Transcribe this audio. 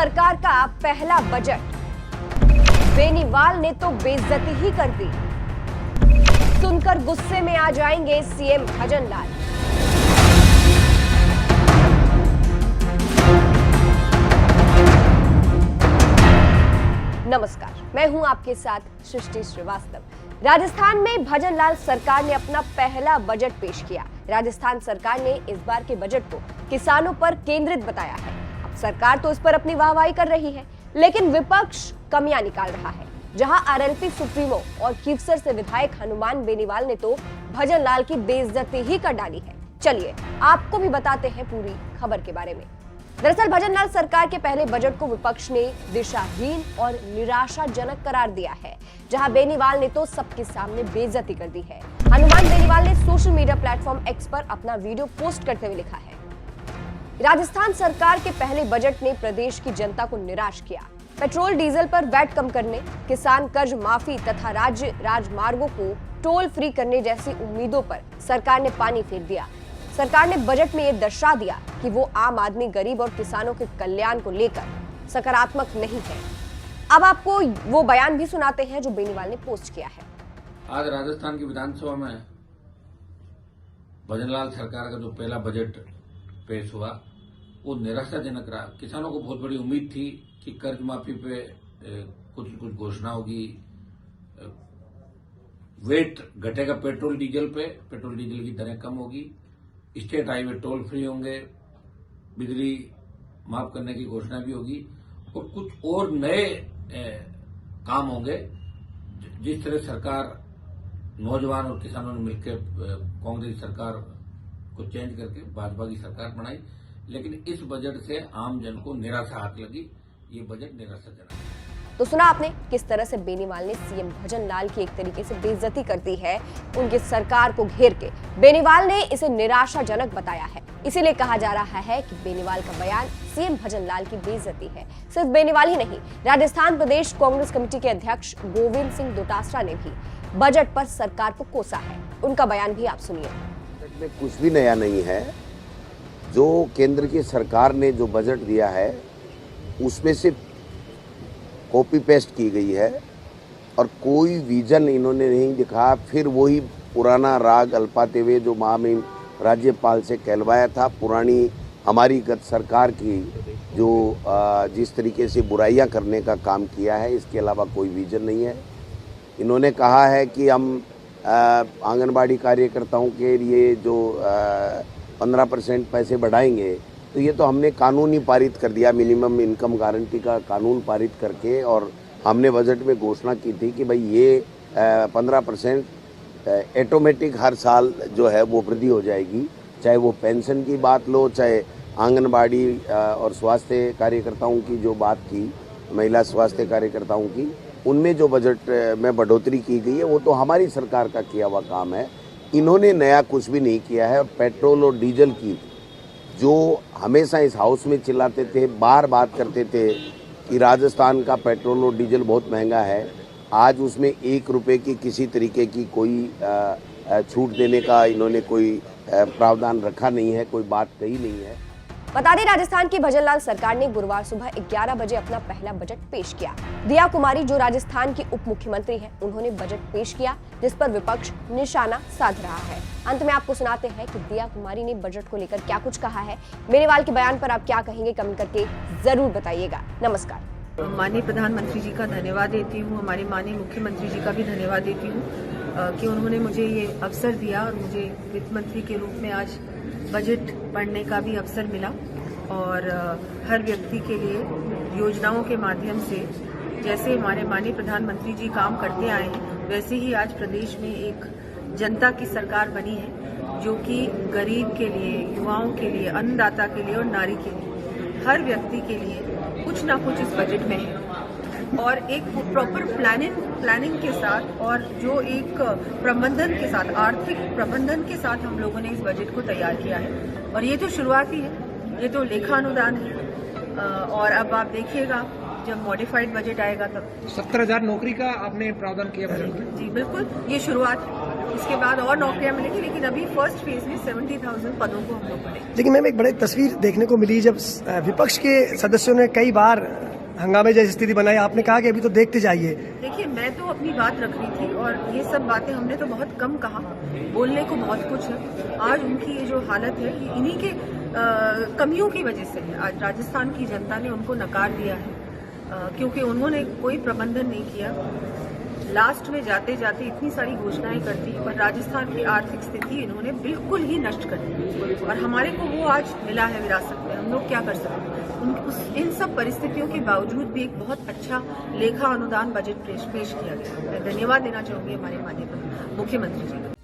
सरकार का पहला बजट, बेनीवाल ने तो बेइज्जती ही कर दी। सुनकर गुस्से में आ जाएंगे सीएम भजनलाल। नमस्कार, मैं हूं आपके साथ सृष्टि श्रीवास्तव। राजस्थान में भजनलाल सरकार ने अपना पहला बजट पेश किया। राजस्थान सरकार ने इस बार के बजट को किसानों पर केंद्रित बताया है। अब सरकार तो इस पर अपनी वाहवाही कर रही है, लेकिन विपक्ष कमियां निकाल रहा है। जहां आरएलपी सुप्रीमो और कीवसर से विधायक हनुमान बेनीवाल ने तो भजनलाल की बेइज्जती ही कर डाली है। चलिए आपको भी बताते हैं पूरी खबर के बारे में। दरअसल भजनलाल सरकार के पहले बजट को विपक्ष ने दिशाहीन और निराशाजनक करार दिया है। जहां बेनीवाल ने तो सबके सामने बेइज्जती कर दी है। हनुमान बेनीवाल ने सोशल मीडिया प्लेटफॉर्म एक्स पर अपना वीडियो पोस्ट करते हुए लिखा है, राजस्थान सरकार के पहले बजट ने प्रदेश की जनता को निराश किया। पेट्रोल डीजल पर वैट कम करने, किसान कर्ज माफी तथा राज्य राजमार्गों को टोल फ्री करने जैसी उम्मीदों पर सरकार ने पानी फेर दिया। सरकार ने बजट में यह दर्शा दिया कि वो आम आदमी, गरीब और किसानों के कल्याण को लेकर सकारात्मक नहीं है। अब आपको वो बयान भी सुनाते हैं जो बेनीवाल ने पोस्ट किया है। आज राजस्थान की विधानसभा में भजनलाल सरकार का जो पहला बजट पेश हुआ वो निराशाजनक रहा। किसानों को बहुत बड़ी उम्मीद थी कि कर्ज माफी पे कुछ घोषणा होगी, वेट घटेगा पेट्रोल डीजल पे, पेट्रोल डीजल की दरें कम होगी, स्टेट हाईवे टोल फ्री होंगे, बिजली माफ करने की घोषणा भी होगी और कुछ और नए काम होंगे। जिस तरह सरकार नौजवान और किसानों ने मिलकर कांग्रेस सरकार को चेंज करके भाजपा की सरकार बनाई, लेकिन इस बजट से आम जन को निराशा हाथ लगी। ये बजट निराशाजनक है। तो सुना आपने किस तरह से बेनीवाल ने सीएम भजनलाल की एक तरीके से बेइज्जती कर दी है उनकी सरकार को घेर के। बेनीवाल ने इसे निराशाजनक बताया है। इसीलिए कहा जा रहा है कि बेनीवाल का बयान सीएम भजनलाल की बेइज्जती है। सिर्फ बेनीवाल ही नहीं, राजस्थान प्रदेश कांग्रेस कमेटी के अध्यक्ष गोविंद सिंह डोटासरा ने भी बजट पर सरकार को कोसा है। उनका बयान भी आप सुनिए। बजट में कुछ भी नया नहीं है। जो केंद्र की सरकार ने जो बजट दिया है उसमें से कॉपी पेस्ट की गई है और कोई विजन इन्होंने नहीं दिखा। फिर वही पुराना राग अल्पाते हुए जो महामहिम राज्यपाल से कहलवाया था, पुरानी हमारी गत सरकार की जो जिस तरीके से बुराइयां करने का काम किया है, इसके अलावा कोई विजन नहीं है। इन्होंने कहा है कि हम आंगनबाड़ी कार्यकर्ताओं के लिए जो 15% पैसे बढ़ाएंगे, तो ये तो हमने कानून ही पारित कर दिया, मिनिमम इनकम गारंटी का कानून पारित करके, और हमने बजट में घोषणा की थी कि भाई ये 15% ऑटोमेटिक हर साल जो है वो वृद्धि हो जाएगी। चाहे वो पेंशन की बात लो, चाहे आंगनबाड़ी और स्वास्थ्य कार्यकर्ताओं की जो बात की, महिला स्वास्थ्य कार्यकर्ताओं की, उनमें जो बजट में बढ़ोतरी की गई है वो तो हमारी सरकार का किया हुआ काम है। इन्होंने नया कुछ भी नहीं किया है। पेट्रोल और डीजल की जो हमेशा इस हाउस में चिल्लाते थे, बार बात करते थे कि राजस्थान का पेट्रोल और डीजल बहुत महंगा है, आज उसमें 1 रुपये की किसी तरीके की कोई छूट देने का इन्होंने कोई प्रावधान रखा नहीं है, कोई बात कही नहीं है। बता दें, राजस्थान की भजनलाल सरकार ने गुरुवार सुबह 11 बजे अपना पहला बजट पेश किया। दिया कुमारी जो राजस्थान की उप मुख्यमंत्री हैं, उन्होंने बजट पेश किया जिस पर विपक्ष निशाना साध रहा है। अंत में आपको सुनाते हैं कि दिया कुमारी ने बजट को लेकर क्या कुछ कहा है। बेनीवाल के बयान पर आप क्या कहेंगे, कमेंट करके जरूर बताइएगा। नमस्कार। माननीय प्रधानमंत्री जी का धन्यवाद देती हूँ, हमारे माननीय मुख्यमंत्री जी का भी धन्यवाद देती हूँ कि उन्होंने मुझे ये अवसर दिया और मुझे वित्त मंत्री के रूप में आज बजट पढ़ने का भी अवसर मिला। और हर व्यक्ति के लिए योजनाओं के माध्यम से जैसे हमारे माननीय प्रधानमंत्री जी काम करते आए हैं, वैसे ही आज प्रदेश में एक जनता की सरकार बनी है जो कि गरीब के लिए, युवाओं के लिए, अन्नदाता के लिए और नारी के लिए, हर व्यक्ति के लिए कुछ ना कुछ इस बजट में है। और एक प्रॉपर प्लानिंग के साथ और जो एक प्रबंधन के साथ, आर्थिक प्रबंधन के साथ हम लोगों ने इस बजट को तैयार किया है। और ये तो शुरुआती है, ये तो लेखा अनुदान है। और अब आप देखिएगा जब मॉडिफाइड बजट आएगा तब। 70,000 नौकरी का आपने प्रावधान किया बजट में? जी बिल्कुल, ये शुरुआत है। इसके बाद और नौकरियां मिलेंगी, लेकिन अभी फर्स्ट फेज में 70,000 पदों को हम लोग बढ़ेंगे। लेकिन मैम एक बड़ी तस्वीर देखने को मिली जब विपक्ष के सदस्यों ने कई बार हंगामे जैसी स्थिति बनाई, आपने कहा कि अभी तो देखते जाइए। देखिए, मैं तो अपनी बात रख रही थी और ये सब बातें हमने तो बहुत कम कहा, बोलने को बहुत कुछ है। आज उनकी ये जो हालत है ये इन्हीं के कमियों की वजह से है। आज राजस्थान की जनता ने उनको नकार दिया है क्योंकि उन्होंने कोई प्रबंधन नहीं किया। लास्ट में जाते जाते इतनी सारी घोषणाएं कर दी और राजस्थान की आर्थिक स्थिति इन्होंने बिल्कुल ही नष्ट कर दी और हमारे को वो आज मिला है विरासत में। हम लोग क्या कर सकते हैं? इन सब परिस्थितियों के बावजूद भी एक बहुत अच्छा लेखा अनुदान बजट पेश किया गया। मैं धन्यवाद देना चाहूंगी हमारे माननीय मुख्यमंत्री जी का।